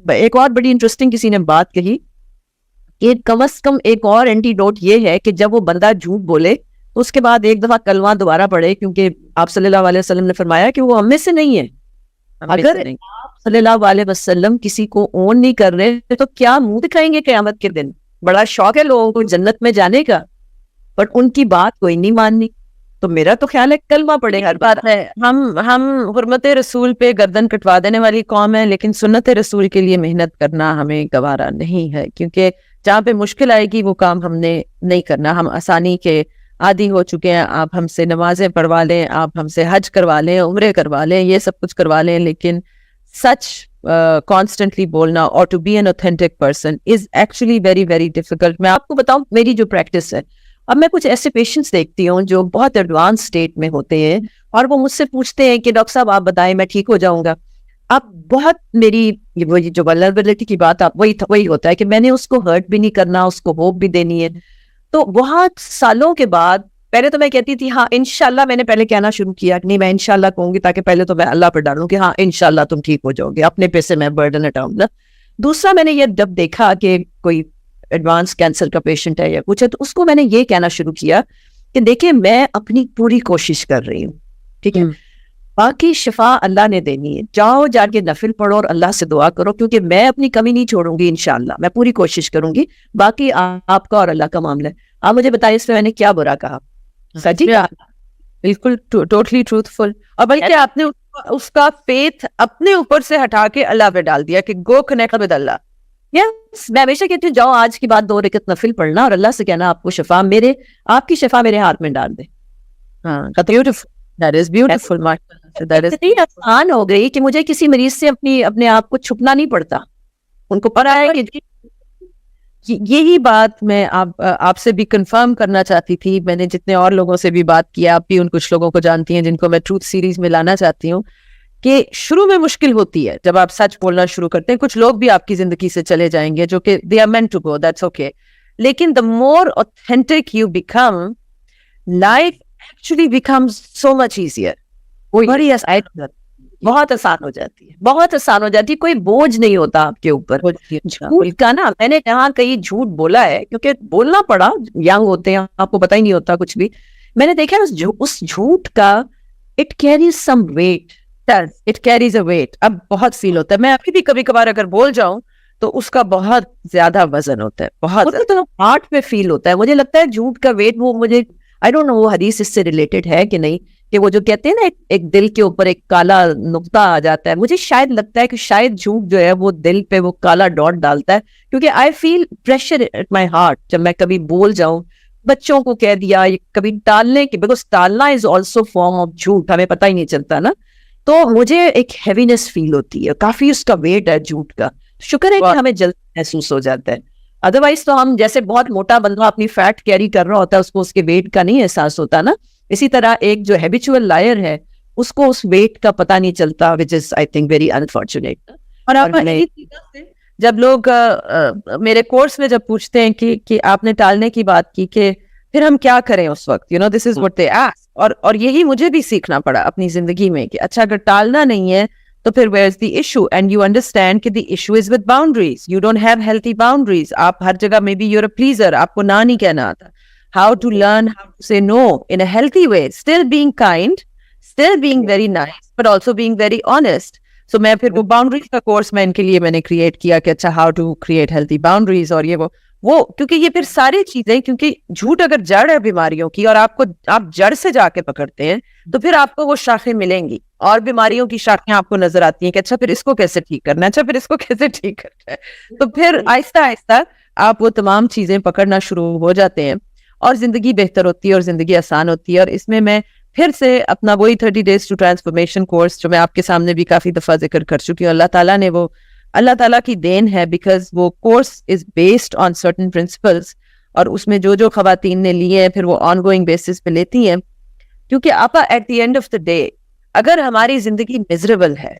ایک اور بڑی انٹرسٹنگ کسی نے بات کہی کہ کم از کم ایک اور اینٹی ڈوٹ یہ ہے کہ جب وہ بندہ جھوٹ بولے تو اس کے بعد ایک دفعہ کلمہ دوبارہ پڑھے، کیونکہ آپ صلی اللہ علیہ وسلم نے فرمایا کہ وہ ہم میں سے نہیں ہے. اگر آپ صلی اللہ علیہ وسلم کسی کو اون نہیں کر رہے تو کیا منہ دکھائیں گے قیامت کے دن؟ بڑا شوق ہے لوگوں کو جنت میں جانے کا، بٹ ان کی بات کوئی نہیں ماننی. تو میرا تو خیال ہے کلمہ پڑھے ہر بات ہے. ہم حرمت رسول پہ گردن کٹوا دینے والی قوم ہے، لیکن سنت رسول کے لیے محنت کرنا ہمیں گوارا نہیں ہے، کیونکہ جہاں پہ مشکل آئے گی وہ کام ہم نے نہیں کرنا. ہم آسانی کے عادی ہو چکے ہیں. آپ ہم سے نمازیں پڑھوا لیں، آپ ہم سے حج کروا لیں، عمرے کروا لیں، یہ سب کچھ کروا لیں، لیکن سچ کانسٹنٹلی بولنا اور to be an authentic person is actually very very difficult. میں آپ کو بتاؤں میری جو پریکٹس ہے، اب میں کچھ ایسے پیشنٹس دیکھتی ہوں جو بہت ایڈوانس اسٹیٹ میں ہوتے ہیں اور وہ مجھ سے پوچھتے ہیں کہ ڈاکٹر صاحب آپ بتائیں میں ٹھیک ہو جاؤں گا. اب بہت میری جو ولنریبلٹی کی بات آپ وہی ہوتا ہے کہ میں نے اس کو ہرٹ بھی نہیں کرنا، اس کو ہوپ بھی دینی ہے. تو بہت سالوں کے بعد پہلے تو میں کہتی تھی ہاں انشاءاللہ، میں نے پہلے کہنا شروع کیا کہ نہیں میں انشاءاللہ کہوں گی، تاکہ پہلے تو میں اللہ پر ڈالوں کہ ہاں انشاءاللہ تم ٹھیک ہو جاؤ گے، اپنے پیسے میں برڈن ہٹاؤں گا. دوسرا میں نے یہ جب دیکھا کہ کوئی ایڈوانس کینسر کا پیشنٹ ہے یا کچھ ہے تو اس کو میں نے یہ کہنا شروع کیا کہ دیکھیں میں اپنی پوری کوشش کر رہی ہوں، ٹھیک ہے، باقی شفا اللہ نے دینی ہے. جاؤ جا کے نفل پڑھو اور اللہ سے دعا کرو، کیونکہ میں اپنی کمی نہیں چھوڑوں گی انشاءاللہ، میں پوری کوشش کروں گی. باقی آپ کا اور اللہ کا معاملہ ہے. آپ مجھے بتائیں اس میں نے کیا برا کہا؟ سچی بالکل ٹوٹلی ٹروتھفل. اور بلکہ آپ نے اس کا فیتھ اپنے اوپر سے ہٹا کے اللہ پہ ڈال دیا کہ گو کنیکٹ ود اللہ. یس میں ہمیشہ کہتی ہوں جاؤ آج کی بات 2 رکعت نفل پڑھنا اور اللہ سے کہنا آپ کو شفا آپ کی شفا میرے ہاتھ میں ڈال دے. اتنی آسان ہو گئی کہ مجھے کسی مریض سے اپنے آپ کو چھپنا نہیں پڑتا. ان کو پتا ہے کہ یہی بات میں آپ سے بھی کنفرم کرنا چاہتی تھی. میں نے جتنے اور لوگوں سے بھی بات کیا، آپ بھی ان کچھ لوگوں کو جانتی ہیں جن کو میں ٹروتھ سیریز میں لانا چاہتی ہوں، کہ شروع میں مشکل ہوتی ہے جب آپ سچ بولنا شروع کرتے ہیں. کچھ لوگ بھی آپ کی زندگی سے چلے جائیں گے جو کہ they are meant to go, that's okay. لیکن the more authentic you become, life actually becomes so much easier. بڑی بہت آسان ہو جاتی ہے، بہت آسان ہو جاتی ہے. کوئی بوجھ نہیں ہوتا آپ کے اوپر. جھوٹ کا نا میں نے جہاں کہیں جھوٹ بولا ہے، کیونکہ بولنا پڑا، ینگ ہوتے ہیں آپ کو پتہ ہی نہیں ہوتا کچھ بھی. میں نے دیکھا اس جھوٹ کا it carries some weight, it carries a weight. اب بہت فیل ہوتا ہے. میں ابھی بھی کبھی کبھار اگر بول جاؤں تو اس کا بہت زیادہ وزن ہوتا ہے، بہت ہارٹ پہ فیل ہوتا ہے. مجھے لگتا ہے جھوٹ کا ویٹ وہ مجھے I don't know وہ حدیث اس سے ریلیٹڈ ہے کہ نہیں، کہ وہ جو کہتے ہیں نا ایک دل کے اوپر ایک کالا نقطہ آ جاتا ہے. مجھے شاید لگتا ہے کہ شاید جھوٹ جو ہے وہ دل پہ وہ کالا ڈاٹ ڈالتا ہے، کیونکہ I feel pressure at my heart جب میں کبھی بول جاؤں. بچوں کو کہہ دیا، کبھی ٹالنے کی، بیکاز ٹالنا از آلسو فارم آف جھوٹ، ہمیں پتہ ہی نہیں چلتا نا. تو مجھے ایک ہیوینس فیل ہوتی ہے، کافی اس کا ویٹ ہے جھوٹ کا. شکر ہے کہ ہمیں جلد محسوس ہو جاتا ہے. ادروائز تو ہم جیسے بہت موٹا بندہ اپنی فیٹ کیری کر رہا ہوتا ہے، اس کو اس کے ویٹ کا نہیں احساس ہوتا نا. اسی طرح ایک جو ہیبیچول لائر ہے اس کو اس ویٹ کا پتہ نہیں چلتا، which is I think very unfortunate. اور آپ جب لوگ میرے کورس میں جب پوچھتے ہیں کہ آپ نے ٹالنے کی بات کی کہ پھر ہم کیا کریں اس وقت، this is what they ask. اور یہی مجھے بھی سیکھنا پڑا اپنی زندگی میں کہ اچھا اگر ٹالنا نہیں ہے تو پھر where is the issue, and you understand کہ the issue is with boundaries. You don't have healthy boundaries. آپ ہر جگہ maybe you're a pleaser, آپ کو نہ نہیں کہنا آتا. How to learn how to say no in a healthy way, still being kind, still being very nice, but also being very honest. So میں پھر وہ boundaries کا کورس میں ان کے لیے میں نے کریٹ کیا کہ اچھا how to create healthy boundaries. اور یہ وہ کیونکہ یہ پھر ساری چیزیں، کیونکہ جھوٹ اگر جڑ ہے بیماریوں کی اور آپ جڑ سے جا کے پکڑتے ہیں تو پھر آپ کو وہ شاخیں ملیں گی اور بیماریوں کی شاخیں آپ کو نظر آتی ہیں کہ اچھا پھر اس کو کیسے ٹھیک کرنا ہے، اچھا پھر اس کو کیسے ٹھیک کرنا ہے. تو پھر آہستہ آہستہ آپ وہ تمام چیزیں پکڑنا شروع ہو جاتے ہیں اور زندگی بہتر ہوتی ہے اور زندگی آسان ہوتی ہے. اور اس میں پھر سے اپنا وہی 30 days to transformation کورس جو میں آپ کے سامنے بھی کافی دفعہ ذکر کر چکی ہوں، اللہ تعالیٰ کی دین ہے، بیکاز وہ course is based on certain principles. اور اس میں جو خواتین نے لیے ہیں پھر وہ آن گوئنگ بیسس پہ لیتی ہیں. کیونکہ آپا at the end of the day اگر ہماری زندگی میزریبل ہے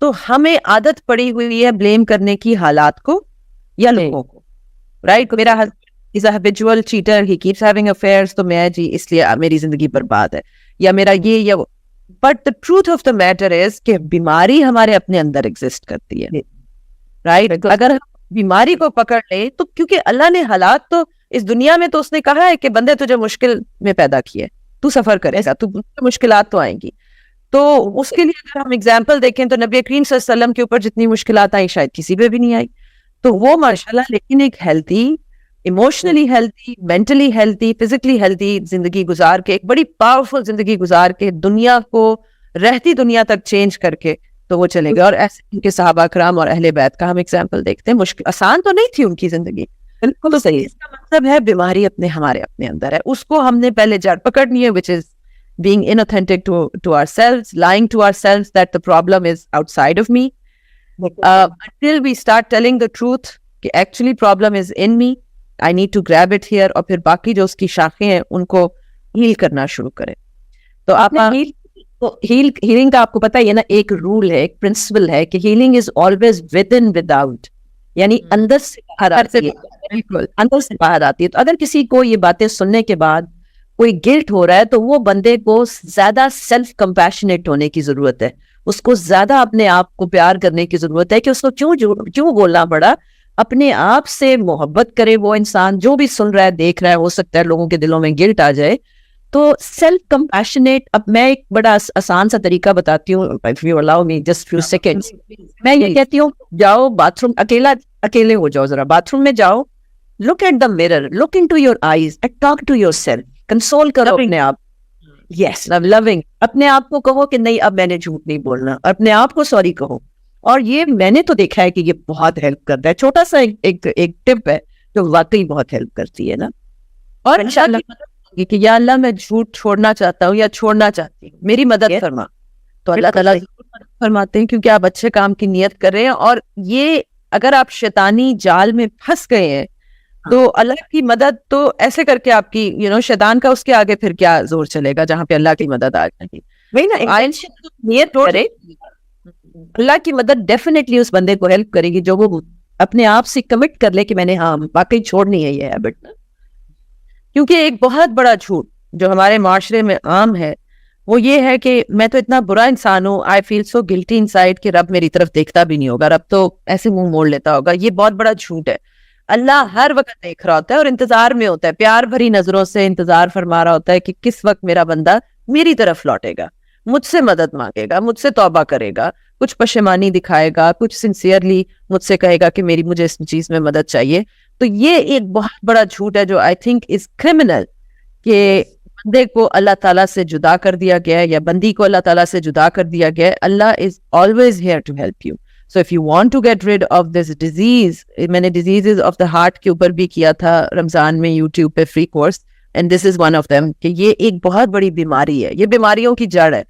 تو ہمیں عادت پڑی ہوئی ہے بلیم کرنے کی حالات کو یا لوگوں کو. رائٹ، میرا husband is a habitual chatter, he keeps having affairs, تو میں اس لیے میری زندگی برباد ہے، یا میرا یہ یا وہ. But the truth of the matter is کہ بیماری ہمارے اپنے اندر ایگزسٹ کرتی ہے, رائٹ. اگر ہم بیماری کو پکڑ لیں تو کیونکہ اللہ نے حالات تو اس دنیا میں تو اس نے کہا ہے کہ بندے تجھے مشکل میں پیدا کیے, تو سفر کرے گا, تو مشکلات تو آئیں گی. تو اس کے لیے اگر ہم اگزامپل دیکھیں تو نبی کریم صلی اللہ علیہ وسلم کے اوپر جتنی مشکلات آئی شاید کسی پہ بھی نہیں آئی. تو وہ ماشاءاللہ لیکن ایک healthy, emotionally healthy, mentally healthy, physically healthy زندگی گزار کے, ایک بڑی پاورفل زندگی گزار کے, دنیا کو رہتی دنیا تک چینج کر کے تو وہ چلے گئے. اور ایسے ان کے صحابہ کرام اور اہل بیت کا ہم ایگزامپل دیکھتے ہیں. مشکل آسان تو نہیں تھی ان کی زندگی, بالکل صحیح. اس کا مطلب ہے بیماری ہمارے اپنے اندر ہے, اس کو ہم نے پہلے جڑ پکڑنی ہے, which is being inauthentic to ourselves, lying to ourselves that the problem is outside of me, until we start telling the truth کہ actually problem is in me, I need to grab it here, اور پھر باقی جو اس کی شاخیں ہیں ان کو heel کرنا شروع کریں. تو آپ ہیلنگ کا آپ کو پتا ہے نا, ایک رول ہے, ایک پرنسپل ہے کہ healing is always with in with out, یعنی اندر سے باہر آتی ہے, بالکل اندر سے باہر آتی ہے. تو اگر کسی کو یہ باتیں سننے کے بعد کوئی گلٹ ہو رہا ہے تو وہ بندے کو زیادہ سیلف کمپیشنیٹ ہونے کی ضرورت ہے, اس کو زیادہ اپنے آپ کو پیار کرنے کی ضرورت ہے کہ اس کو کیوں بولنا پڑا. اپنے آپ سے محبت کرے وہ انسان جو بھی سن رہا ہے, دیکھ رہا ہے. ہو سکتا ہے لوگوں کے دلوں میں گلٹ آ جائے, تو سیلف کمپیشنیٹ. اب میں ایک بڑا آسان سا طریقہ بتاتی ہوں, if you allow me just few seconds. میں یہ کہتی ہوں, جاؤ باتھ روم, اکیلے ہو جاؤ, ذرا باتھ روم میں جاؤ, look at the mirror, look into your eyes and talk to yourself, console کرو اپنے آپ. یس, لونگ, اپنے آپ کو کہو کہ نہیں اب میں نے جھوٹ نہیں بولنا, اپنے آپ کو سوری کہو. اور یہ میں نے تو دیکھا ہے کہ یہ بہت ہیلپ کرتا ہے. چھوٹا سا ایک ٹپ ہے جو واقعی بہت ہیلپ کرتی ہے نا. اور انشاءاللہ کہ یا اللہ میں جھوٹ چھوڑنا چاہتا ہوں یا چھوڑنا چاہتی ہوں, میری مدد فرما. تو اللہ تعالیٰ فرماتے ہیں کیونکہ آپ اچھے کام کی نیت کر رہے ہیں. اور یہ اگر آپ شیطانی جال میں پھنس گئے ہیں تو اللہ کی مدد تو ایسے کر کے آپ کی شیطان کا اس کے آگے پھر کیا زور چلے گا جہاں پہ اللہ کی مدد آ جائے گی. وہی نا, نیت کرے, اللہ کی مدد ڈیفینیٹلی اس بندے کو ہیلپ کرے گی جو وہ اپنے آپ سے کمٹ کر لے کہ میں نے ہاں واقعی چھوڑنی ہے یہ ہیبٹ. کیونکہ ایک بہت بڑا جھوٹ جو ہمارے معاشرے میں عام ہے وہ یہ ہے کہ میں تو اتنا برا انسان ہوں, آئی فیل سو گلٹی ان سائڈ کہ رب میری طرف دیکھتا بھی نہیں ہوگا, رب تو ایسے منہ موڑ لیتا ہوگا. یہ بہت بڑا جھوٹ ہے. اللہ ہر وقت دیکھ رہا ہوتا ہے اور انتظار میں ہوتا ہے, پیار بھری نظروں سے انتظار فرما رہا ہوتا ہے کہ کس وقت میرا بندہ میری طرف لوٹے گا, مجھ سے مدد مانگے گا, مجھ سے توبہ کرے گا, کچھ پشیمانی دکھائے گا, کچھ سنسیئرلی مجھ سے کہے گا کہ مجھے اس چیز میں مدد چاہیے. تو یہ ایک بہت بڑا جھوٹ ہے جو آئی تھنک از کرمنل, کہ بندے کو اللہ تعالیٰ سے جدا کر دیا گیا ہے یا بندی کو اللہ تعالیٰ سے جدا کر دیا گیا ہے. Allah is always here to help you. So if you want to get rid of this disease, میں نے diseases of the heart کے اوپر بھی کیا تھا رمضان میں YouTube پہ free course, and this is one of them, کہ یہ ایک بہت بڑی بیماری ہے, یہ بیماریوں کی جڑ ہے.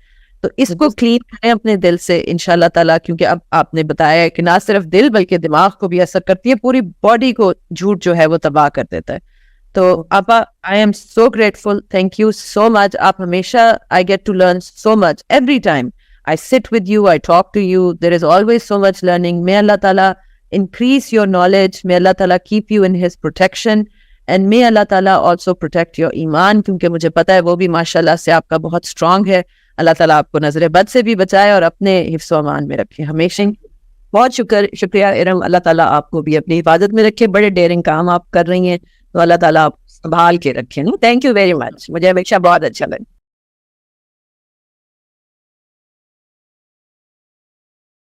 تو اس کو کلین کریں اپنے دل سے انشاءاللہ تعالیٰ, کیونکہ اب آپ نے بتایا ہے کہ نہ صرف دل بلکہ دماغ کو بھی اثر کرتی ہے, پوری باڈی کو جھوٹ جو ہے وہ تباہ کر دیتا ہے. تو آپا I am so grateful, thank you so much. آپ ہمیشہ I get to learn so much every time I sit with you, I talk to you, there is always so much learning. May Allah Ta'ala increase your knowledge, may Allah Ta'ala keep you in His protection, and may Allah Ta'ala also protect your iman, کیونکہ مجھے پتا ہے وہ بھی ماشاءاللہ سے آپ کا بہت strong ہے. اللہ تعالیٰ آپ کو نظر بد سے بھی بچائے اور اپنے حفظ و امان میں رکھے ہمیشہ. بہت شکریہ ارم, اللہ تعالیٰ آپ کو بھی اپنی حفاظت میں رکھے. بڑے ڈیرنگ کام آپ کر رہی ہیں, تو اللہ تعالیٰ آپ سنبھال کے رکھے. تھینک یو ویری مچ, مجھے ہمیشہ بہت اچھا لگا.